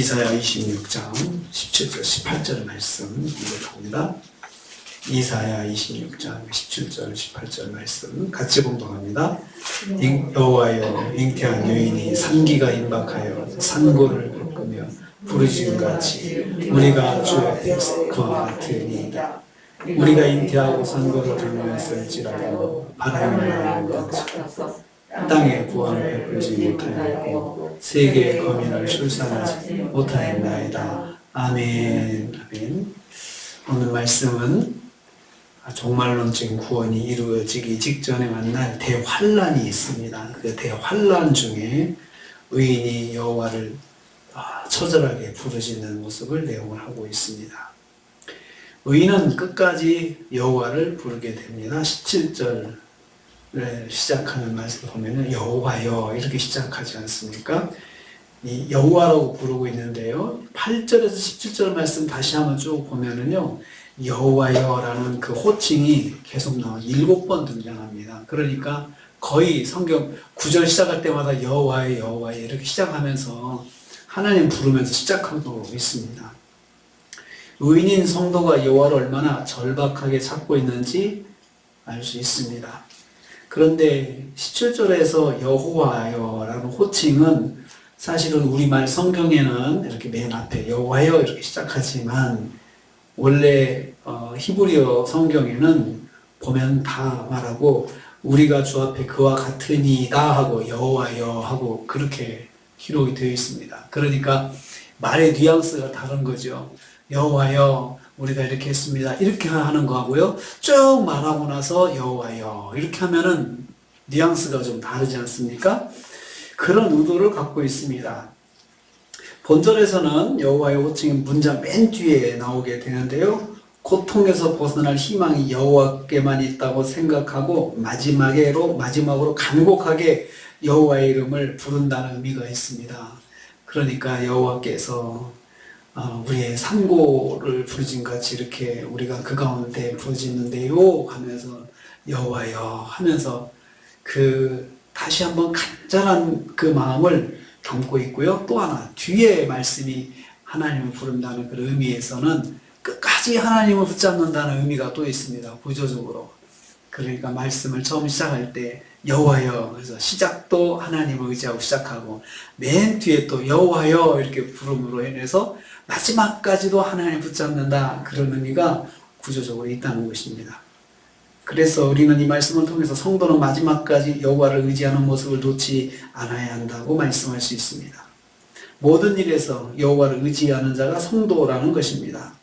이사야 26장 17절 18절 말씀 읽어봅니다. 이사야 26장 17절 18절 말씀 같이 봉독합니다. 여호와여, 잉태한 여인이 산기가 임박하여 산고를 볶으며 부르짖음같이 우리가 주 앞에서 그와 같으니이다. 우리가 잉태하고 산고를 강요했을지라도 바람이 나는 것같이 땅에 구원을 베풀지 못하였고 세계의 거민을 출산하지 못하였나이다. 아멘. 아멘. 오늘 말씀은 종말론적인 구원이 이루어지기 직전에 만날 대환란이 있습니다. 그 대환란 중에 의인이 여호와를 처절하게 부르짖는 모습을 내용을 하고 있습니다. 의인은 끝까지 여호와를 부르게 됩니다. 17절 시작하는 말씀 보면은 여호와여 이렇게 시작하지 않습니까? 이 여호와라고 부르고 있는데요. 8절에서 17절 말씀 다시 한번 쭉 보면은요. 여호와여라는 그 호칭이 계속 나와 7번 등장합니다. 그러니까 거의 성경 9절 시작할 때마다 여호와여 여호와여 이렇게 시작하면서 하나님 부르면서 시작하고 있습니다. 의인인 성도가 여호와를 얼마나 절박하게 찾고 있는지 알 수 있습니다. 그런데 17절에서 여호와여라는 호칭은 사실은 우리말 성경에는 이렇게 맨 앞에 여호와여 이렇게 시작하지만 원래 히브리어 성경에는 보면 다 말하고 우리가 주 앞에 그와 같으니이다 하고 여호와여 하고 그렇게 기록이 되어 있습니다. 그러니까 말의 뉘앙스가 다른 거죠. 여호와여 우리가 이렇게 했습니다. 이렇게 하는 거하고요. 쭉 말하고 나서 여호와여 이렇게 하면은 뉘앙스가 좀 다르지 않습니까? 그런 의도를 갖고 있습니다. 본절에서는 여호와의 호칭이 문장 맨 뒤에 나오게 되는데요. 고통에서 벗어날 희망이 여호와께만 있다고 생각하고 마지막으로 간곡하게 여호와의 이름을 부른다는 의미가 있습니다. 그러니까 여호와께서 우리의 산고를 부르짖음같이 이렇게 우리가 그 가운데 부르짖는데요 하면서 여호와여 하면서 다시 한번 간절한 그 마음을 담고 있고요. 또 하나 뒤에 말씀이 하나님을 부른다는 그 의미에서는 끝까지 하나님을 붙잡는다는 의미가 또 있습니다. 구조적으로. 그러니까 말씀을 처음 시작할 때 여호와여 그래서 시작도 하나님을 의지하고 시작하고 맨 뒤에 또 여호와여 이렇게 부름으로 인해서 마지막까지도 하나님을 붙잡는다 그런 의미가 구조적으로 있다는 것입니다. 그래서 우리는 이 말씀을 통해서 성도는 마지막까지 여호와를 의지하는 모습을 놓지 않아야 한다고 말씀할 수 있습니다. 모든 일에서 여호와를 의지하는 자가 성도라는 것입니다.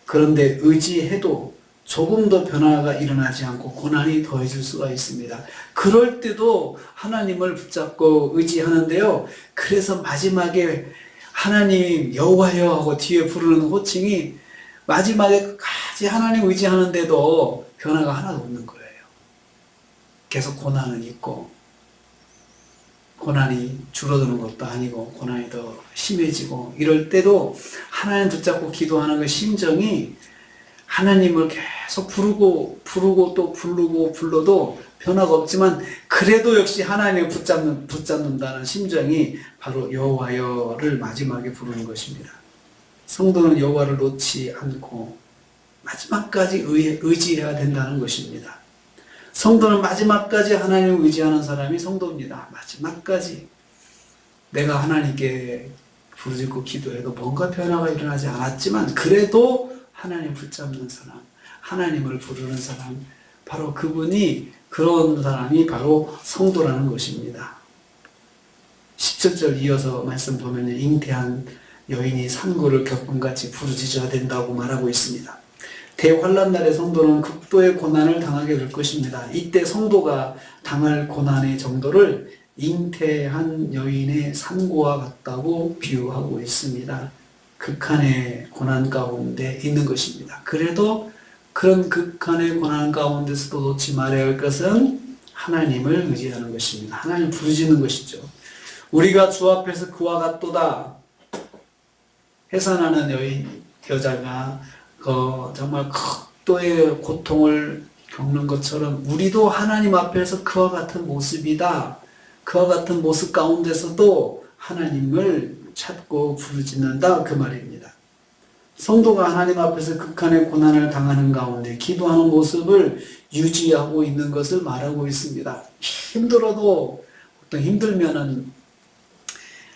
그런데 의지해도 조금 더 변화가 일어나지 않고 고난이 더해질 수가 있습니다. 그럴 때도 하나님을 붙잡고 의지하는데요. 그래서 마지막에 하나님 여호와여 하고 뒤에 부르는 호칭이 마지막에까지 하나님 의지하는데도 변화가 하나도 없는 거예요. 계속 고난은 있고 고난이 줄어드는 것도 아니고 고난이 더 심해지고 이럴 때도 하나님 붙잡고 기도하는 그 심정이 하나님을 계속 부르고 또 부르고 불러도 변화가 없지만 그래도 역시 하나님을 붙잡는다는 심정이 바로 여호와여를 마지막에 부르는 것입니다. 성도는 여호와를 놓지 않고 마지막까지 의지해야 된다는 것입니다. 성도는 마지막까지 하나님을 의지하는 사람이 성도입니다. 마지막까지 내가 하나님께 부르짖고 기도해도 뭔가 변화가 일어나지 않았지만 그래도 하나님 붙잡는 사람, 하나님을 부르는 사람, 바로 그런 사람이 바로 성도라는 것입니다. 17절 이어서 말씀 보면 잉태한 여인이 산고를 겪음같이 부르짖어야 된다고 말하고 있습니다. 대환란 날의 성도는 극도의 고난을 당하게 될 것입니다. 이때 성도가 당할 고난의 정도를 잉태한 여인의 산고와 같다고 비유하고 있습니다. 극한의 고난 가운데 있는 것입니다. 그래도 그런 극한의 고난 가운데서도 놓지 말아야 할 것은 하나님을 의지하는 것입니다. 하나님을 부르짖는 것이죠. 우리가 주 앞에서 그와 같도다. 해산하는 여자가 정말 극도의 고통을 겪는 것처럼 우리도 하나님 앞에서 그와 같은 모습이다. 그와 같은 모습 가운데서도 하나님을 찾고 부르짖는다 그 말입니다. 성도가 하나님 앞에서 극한의 고난을 당하는 가운데 기도하는 모습을 유지하고 있는 것을 말하고 있습니다. 힘들어도 보통 힘들면은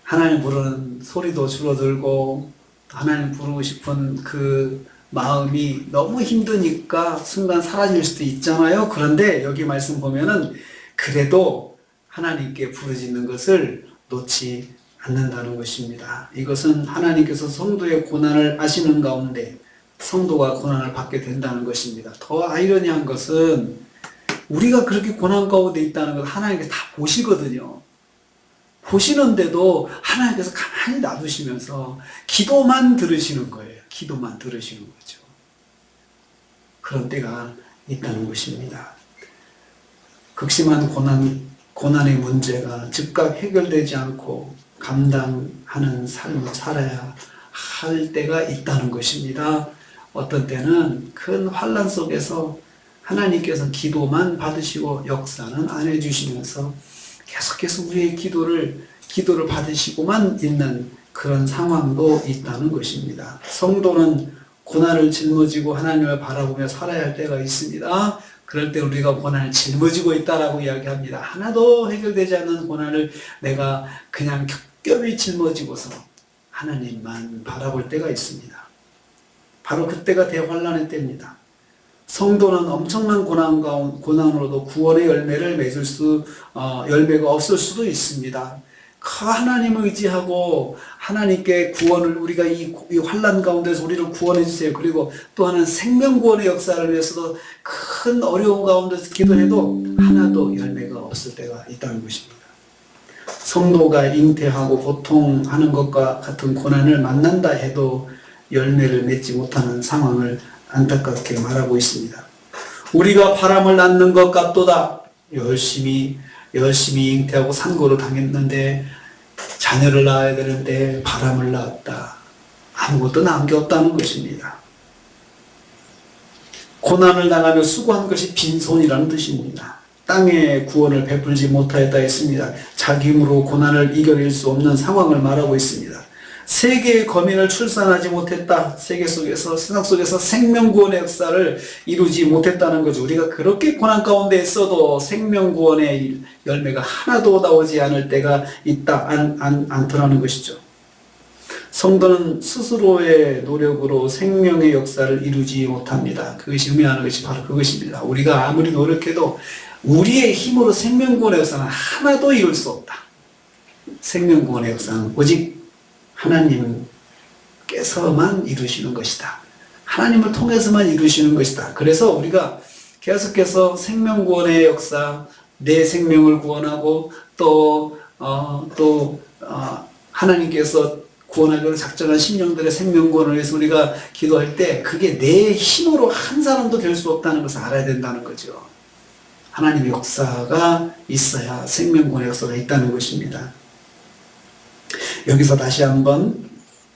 하나님 부르는 소리도 줄어들고 하나님 부르고 싶은 그 마음이 너무 힘드니까 순간 사라질 수도 있잖아요. 그런데 여기 말씀 보면은 그래도 하나님께 부르짖는 것을 놓지 않는다는 것입니다. 이것은 하나님께서 성도의 고난을 아시는 가운데 성도가 고난을 받게 된다는 것입니다. 더 아이러니한 것은 우리가 그렇게 고난 가운데 있다는 걸 하나님께서 다 보시거든요. 보시는데도 하나님께서 가만히 놔두시면서 기도만 들으시는 거예요. 기도만 들으시는 거죠. 그런 때가 있다는 것입니다. 극심한 고난의 문제가 즉각 해결되지 않고 감당하는 삶을 살아야 할 때가 있다는 것입니다. 어떤 때는 큰 환난 속에서 하나님께서 기도만 받으시고 역사는 안 해주시면서 계속해서 우리의 기도를 받으시고만 있는 그런 상황도 있다는 것입니다. 성도는 고난을 짊어지고 하나님을 바라보며 살아야 할 때가 있습니다. 그럴 때 우리가 고난을 짊어지고 있다라고 이야기합니다. 하나도 해결되지 않는 고난을 내가 그냥 겹겹이 짊어지고서 하나님만 바라볼 때가 있습니다. 바로 그때가 대환란의 때입니다. 성도는 엄청난 고난으로도 구원의 열매를 맺을 열매가 없을 수도 있습니다. 그 하나님을 의지하고 하나님께 구원을 우리가 이 환난 가운데서 우리를 구원해 주세요. 그리고 또 하나는 생명구원의 역사를 위해서도 큰 어려움 가운데서 기도해도 하나도 열매가 없을 때가 있다는 것입니다. 성도가 잉태하고 고통하는 것과 같은 고난을 만난다 해도 열매를 맺지 못하는 상황을 안타깝게 말하고 있습니다. 우리가 바람을 낳는 것 같도다. 열심히 잉태하고 산고를 당했는데 자녀를 낳아야 되는데 바람을 낳았다. 아무것도 낳은 게 없다는 것입니다. 고난을 당하며 수고한 것이 빈손이라는 뜻입니다. 땅에 구원을 베풀지 못하였다 했습니다. 자기 힘으로 고난을 이겨낼 수 없는 상황을 말하고 있습니다. 세계의 거민을 출산하지 못했다. 세상 속에서 생명구원의 역사를 이루지 못했다는 거죠. 우리가 그렇게 고난 가운데 있어도 생명구원의 열매가 하나도 나오지 않을 때가 있다, 않더라는 것이죠. 성도는 스스로의 노력으로 생명의 역사를 이루지 못합니다. 그것이 의미하는 것이 바로 그것입니다. 우리가 아무리 노력해도 우리의 힘으로 생명구원의 역사는 하나도 이룰 수 없다. 생명구원의 역사는 오직 하나님께서만 이루시는 것이다. 하나님을 통해서만 이루시는 것이다. 그래서 우리가 계속해서 생명구원의 역사, 내 생명을 구원하고 또 하나님께서 구원하기로 작정한 심령들의 생명구원을 위해서 우리가 기도할 때 그게 내 힘으로 한 사람도 될 수 없다는 것을 알아야 된다는 거죠. 하나님의 역사가 있어야 생명구원의 역사가 있다는 것입니다. 여기서 다시 한번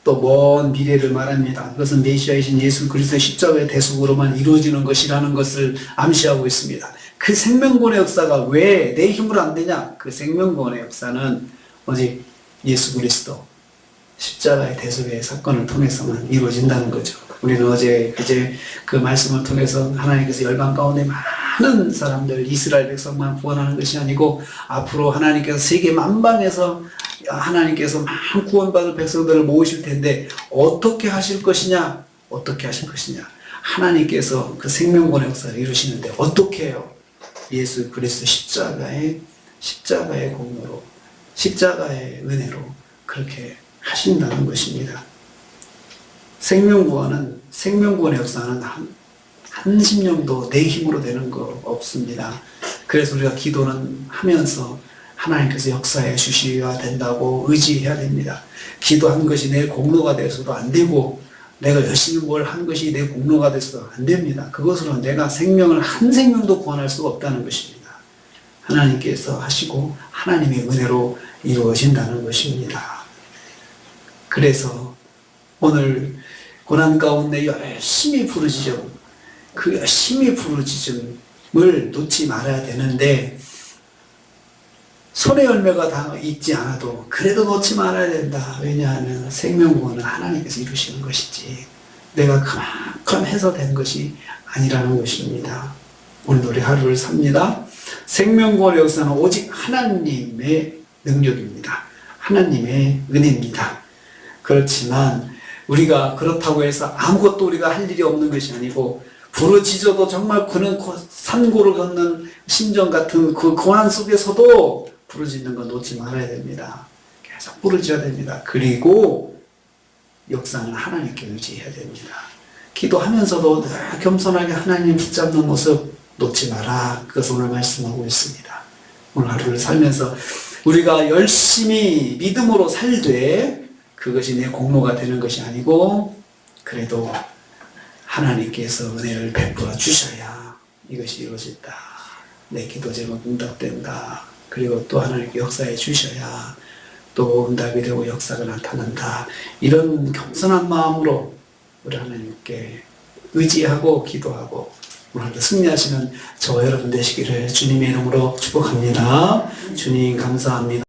또 먼 미래를 말합니다. 그것은 메시아이신 예수 그리스도의 십자가의 대속으로만 이루어지는 것이라는 것을 암시하고 있습니다. 그 생명구원의 역사가 왜 내 힘으로 안 되냐? 그 생명구원의 역사는 오직 예수 그리스도 십자가의 대속의 사건을 통해서만 이루어진다는 거죠. 우리는 어제 그 말씀을 통해서 하나님께서 열방 가운데 많은 사람들, 이스라엘 백성만 구원하는 것이 아니고 앞으로 하나님께서 세계 만방에서 하나님께서 많은 구원받을 백성들을 모으실 텐데 어떻게 하실 것이냐? 하나님께서 그 생명구원의 역사를 이루시는데 어떻게 해요? 예수 그리스도 십자가의 공로로, 십자가의 은혜로 그렇게 하신다는 것입니다. 생명구원의 역사는 한 심령도 내 힘으로 되는 거 없습니다. 그래서 우리가 기도는 하면서 하나님께서 역사해 주셔야 된다고 의지해야 됩니다. 기도한 것이 내 공로가 돼서도 안 되고 내가 열심히 뭘 한 것이 내 공로가 돼서도 안 됩니다. 그것으로 내가 한 생명도 구원할 수가 없다는 것입니다. 하나님께서 하시고 하나님의 은혜로 이루어진다는 것입니다. 그래서 오늘 고난 가운데 열심히 부르짖음, 그 열심히 부르짖음을 놓지 말아야 되는데 손의 열매가 다 있지 않아도 그래도 놓지 말아야 된다. 왜냐하면 생명구원은 하나님께서 이루시는 것이지 내가 그만큼 해서 된 것이 아니라는 것입니다. 오늘 우리 하루를 삽니다. 생명구원의 역사는 오직 하나님의 능력입니다. 하나님의 은혜입니다. 그렇지만 우리가 그렇다고 해서 아무것도 우리가 할 일이 없는 것이 아니고 부르짖어도 정말 그는 산고를 걷는 심정 같은 그 고난 속에서도 부르짖는 거 놓지 말아야 됩니다. 계속 부르짖어야 됩니다. 그리고 역사는 하나님께 의지해야 됩니다. 기도하면서도 늘 겸손하게 하나님 붙잡는 모습 놓지 마라. 그것을 오늘 말씀하고 있습니다. 오늘 하루를 살면서 우리가 열심히 믿음으로 살되 그것이 내 공로가 되는 것이 아니고 그래도 하나님께서 은혜를 베풀어 주셔야 이것이 이루어진다. 내 기도 제목 응답된다. 그리고 또 하나님께 역사해 주셔야 또 응답이 되고 역사가 나타난다. 이런 겸손한 마음으로 우리 하나님께 의지하고 기도하고 오늘도 승리하시는 저와 여러분 되시기를 주님의 이름으로 축복합니다. 주님 감사합니다.